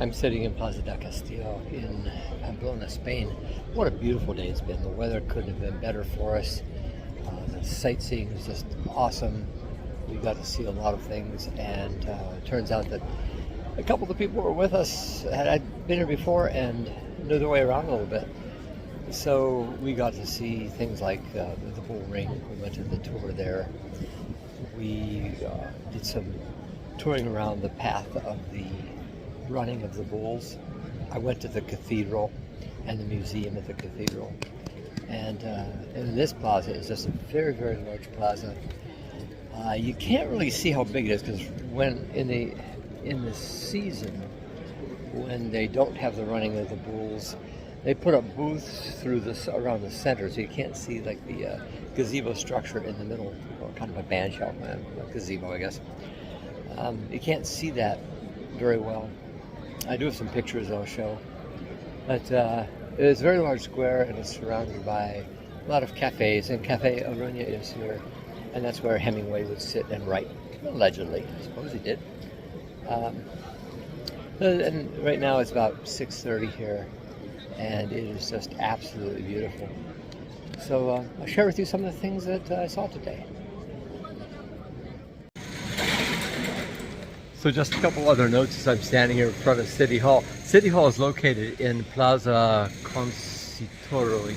I'm sitting in Plaza del Castillo in Pamplona, Spain. What a beautiful day it's been. The weather couldn't have been better for us. The sightseeing was just awesome. We got to see a lot of things, and it turns out that a couple of the people who were with us had been here before and knew their way around a little bit. So we got to see things like the bull ring. We went to the tour there. We did some touring around the path of the running of the bulls. I went to the cathedral and the museum at the cathedral. And this plaza is just a very, very large plaza. You can't really see how big it is because when in the season when they don't have the running of the bulls, they put up booths through this around the center, so you can't see like the gazebo structure in the middle, or kind of a band shell, a gazebo, I guess. You can't see that very well. I do have some pictures I'll show, but it's a very large square and it's surrounded by a lot of cafes, and Cafe Aruña is here, and that's where Hemingway would sit and write, allegedly. I suppose he did. And right now it's about 6:30 here, and it is just absolutely beautiful. So I'll share with you some of the things that I saw today. So just a couple other notes as I'm standing here in front of City Hall. City Hall is located in Plaza Consistorial.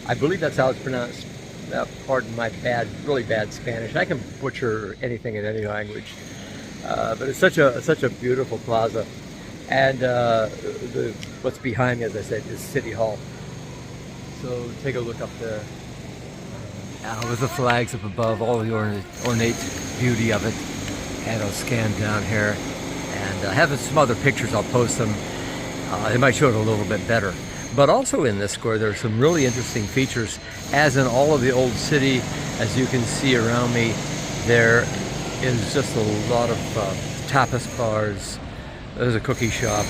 I believe that's how it's pronounced. Pardon my really bad Spanish. I can butcher anything in any language. But it's such a beautiful plaza. And what's behind me, as I said, is City Hall. So take a look up there. With the flags up above, all the ornate beauty of it. And I'll scan down here, and I have some other pictures. I'll post them. It might show it a little bit better. But also in this square, there are some really interesting features. As in all of the old city, as you can see around me, there is just a lot of tapas bars. There's a cookie shop.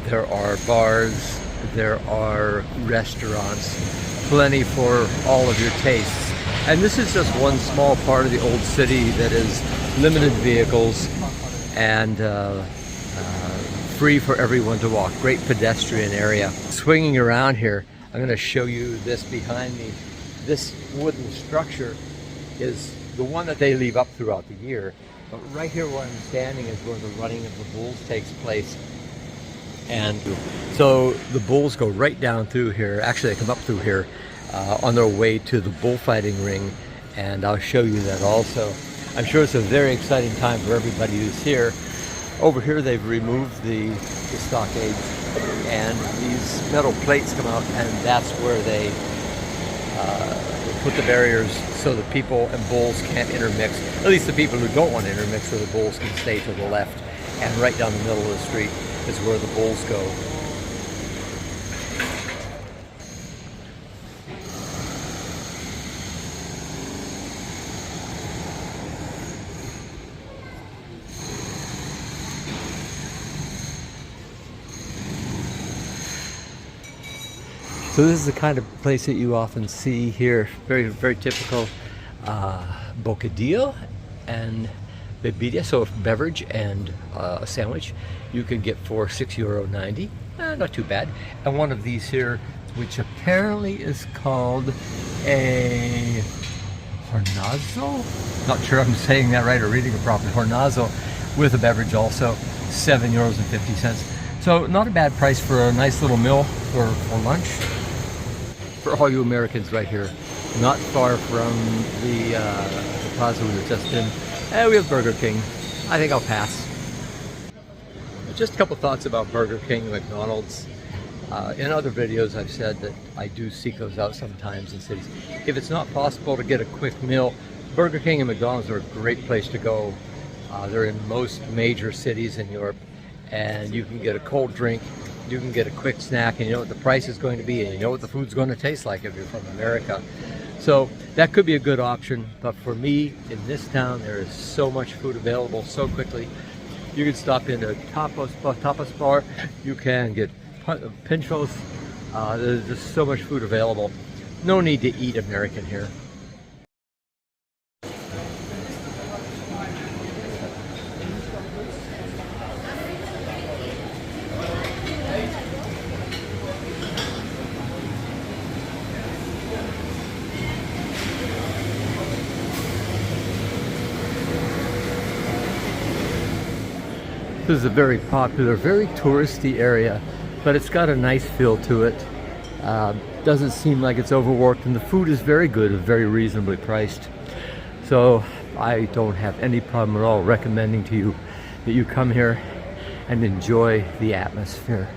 There are bars. There are restaurants. Plenty for all of your tastes. And this is just one small part of the old city that is limited vehicles and free for everyone to walk. Great pedestrian area. Swinging around here, I'm going to show you this behind me. This wooden structure is the one that they leave up throughout the year. But right here where I'm standing is where the running of the bulls takes place. And so the bulls go right down through here. Actually, they come up through here on their way to the bullfighting ring. And I'll show you that also. I'm sure it's a very exciting time for everybody who's here. Over here they've removed the stockades, and these metal plates come out, and that's where they put the barriers so that people and bulls can't intermix. At least the people who don't want to intermix, so the bulls can stay to the left. And right down the middle of the street is where the bulls go. So this is the kind of place that you often see here. Very, very typical. Bocadillo and bebida, so a beverage and a sandwich you can get for €6.90. Not too bad. And one of these here, which apparently is called a hornazo. Not sure I'm saying that right or reading it properly. Hornazo with a beverage also, €7.50. So not a bad price for a nice little meal for lunch. For all you Americans right here, not far from the plaza we were just in, we have Burger King. I think I'll pass. Just a couple thoughts about Burger King, McDonald's. In other videos I've said that I do seek those out sometimes in cities. If it's not possible to get a quick meal, Burger King and McDonald's are a great place to go. They're in most major cities in Europe, and you can get a cold drink, you can get a quick snack, and you know what the price is going to be, and you know what the food's going to taste like if you're from America. So that could be a good option, but for me, in this town, there is so much food available so quickly. You can stop into a tapas bar, you can get pinchos, there's just so much food available. No need to eat American here. This is a very popular, very touristy area, but it's got a nice feel to it. Doesn't seem like it's overworked, and the food is very good and very reasonably priced. So I don't have any problem at all recommending to you that you come here and enjoy the atmosphere.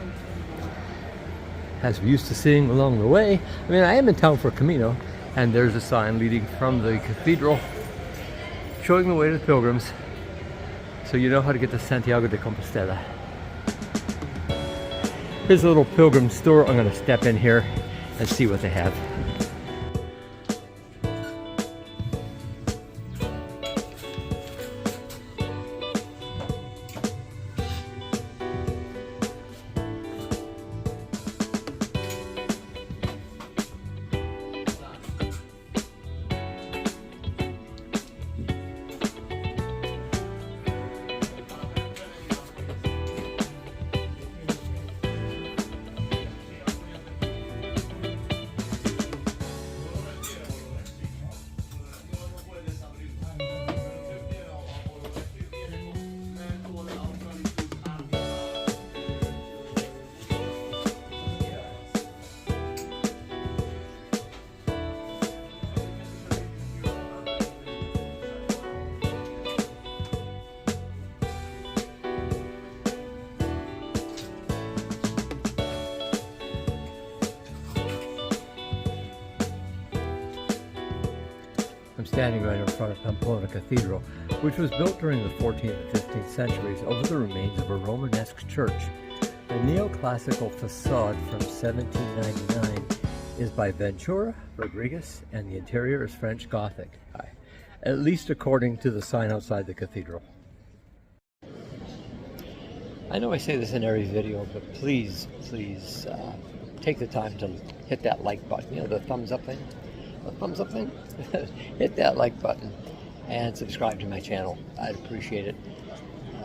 As we used to sing along the way, I mean, I am in town for Camino, and there's a sign leading from the cathedral showing the way to the pilgrims, so you know how to get to Santiago de Compostela. Here's a little pilgrim store. I'm going to step in here and see what they have. I'm standing right in front of Pamplona Cathedral, which was built during the 14th and 15th centuries over the remains of a Romanesque church. The neoclassical facade from 1799 is by Ventura Rodriguez, and the interior is French Gothic, at least according to the sign outside the cathedral. I know I say this in every video, but please take the time to hit that like button, you know, the thumbs up thing. Thumbs up thing. Hit that like button and subscribe to my channel. I'd appreciate it.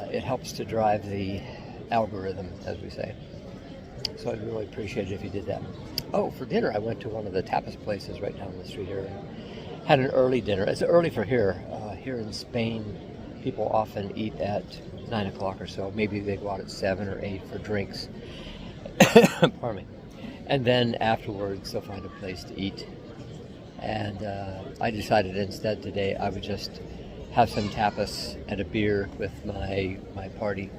It helps to drive the algorithm, as we say. So I'd really appreciate it if you did that. Oh, for dinner I went to one of the tapas places right down the street here and had an early dinner. It's early for here. Here in Spain, people often eat at 9 o'clock or so. Maybe they go out at 7 or 8 for drinks. Pardon me. And then afterwards they'll find a place to eat. And I decided instead today I would just have some tapas and a beer with my party.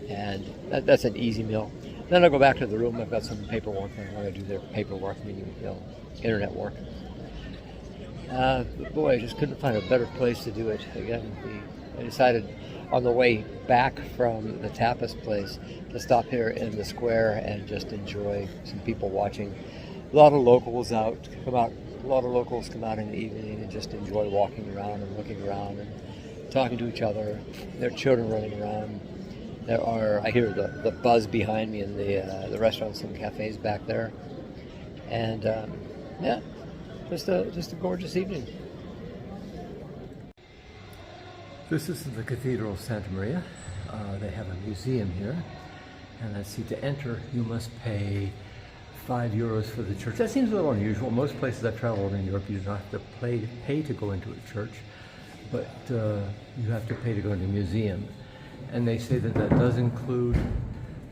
And that's an easy meal. Then I'll go back to the room. I've got some paperwork. I want to do their paperwork, meaning, you know, internet work. But boy, I just couldn't find a better place to do it. Again, I decided on the way back from the tapas place to stop here in the square and just enjoy some people watching. A lot of locals come out in the evening and just enjoy walking around and looking around and talking to each other. There are children running around. I hear the buzz behind me in the restaurants and cafes back there. And yeah, just a gorgeous evening. This is the Cathedral of Santa Maria. They have a museum here. And let's see, to enter you must pay €5 for the church. That seems a little unusual. Most places I've traveled in Europe, you do not have to pay to go into a church, but you have to pay to go into a museum. And they say that does include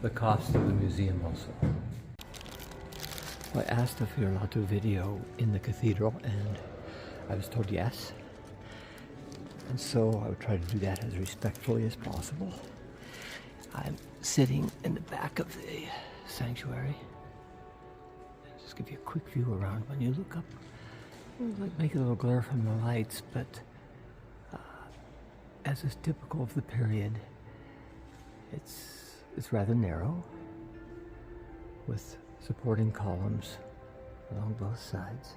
the cost of the museum also. I asked if we were allowed to video in the cathedral, and I was told yes. And so I would try to do that as respectfully as possible. I'm sitting in the back of the sanctuary. Just give you a quick view around. When you look up, it might make a little glare from the lights, but as is typical of the period, it's rather narrow, with supporting columns along both sides.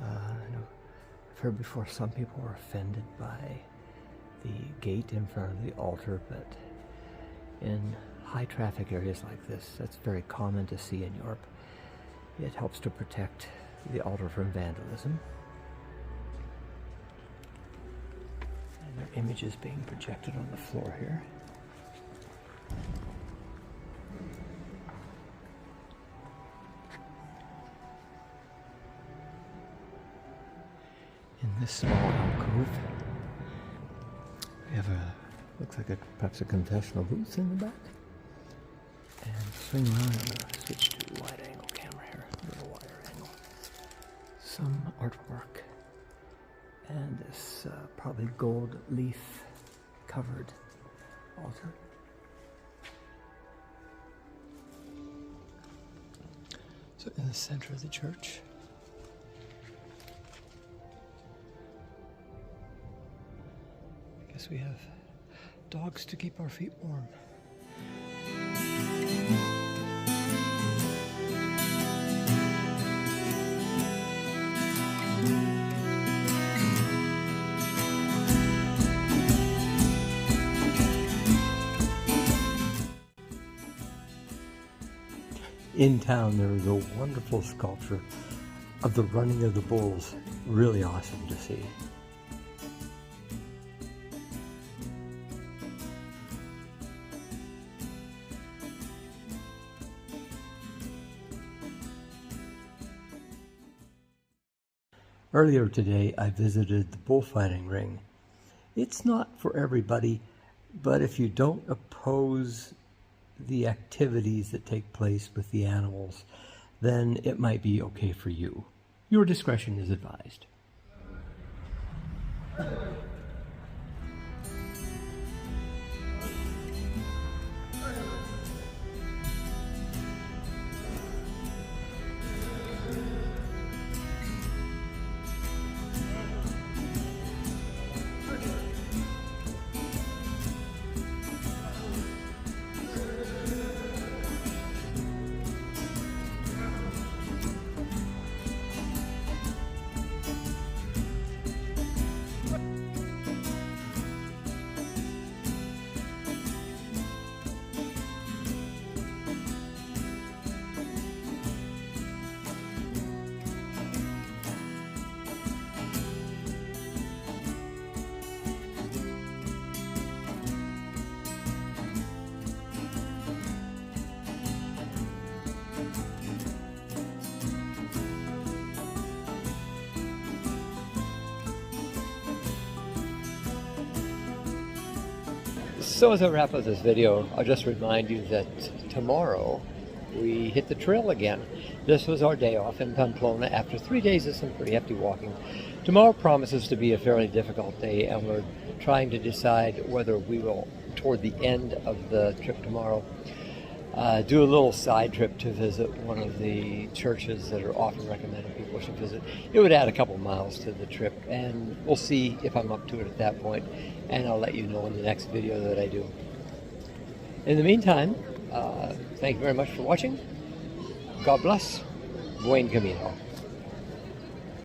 I've heard before some people were offended by the gate in front of the altar, but in high traffic areas like this, that's very common to see in Europe. It helps to protect the altar from vandalism. And there are images being projected on the floor here. In this small alcove, We have looks like perhaps a confessional booth in the back. And swing around, I'm going to switch to wide angle camera here, a little wider angle. Some artwork. And this probably gold leaf covered altar. So in the center of the church. I guess we have dogs to keep our feet warm. In town, there is a wonderful sculpture of the running of the bulls. Really awesome to see. Earlier today, I visited the bullfighting ring. It's not for everybody, but if you don't oppose the activities that take place with the animals, then it might be okay for you. Your discretion is advised. So as I wrap up this video, I'll just remind you that tomorrow we hit the trail again. This was our day off in Pamplona after 3 days of some pretty hefty walking. Tomorrow promises to be a fairly difficult day, and we're trying to decide whether we will, toward the end of the trip tomorrow, do a little side trip to visit one of the churches that are often recommended people should visit. It would add a couple miles to the trip, and we'll see if I'm up to it at that point, and I'll let you know in the next video that I do. In the meantime, thank you very much for watching. God bless. Buen Camino.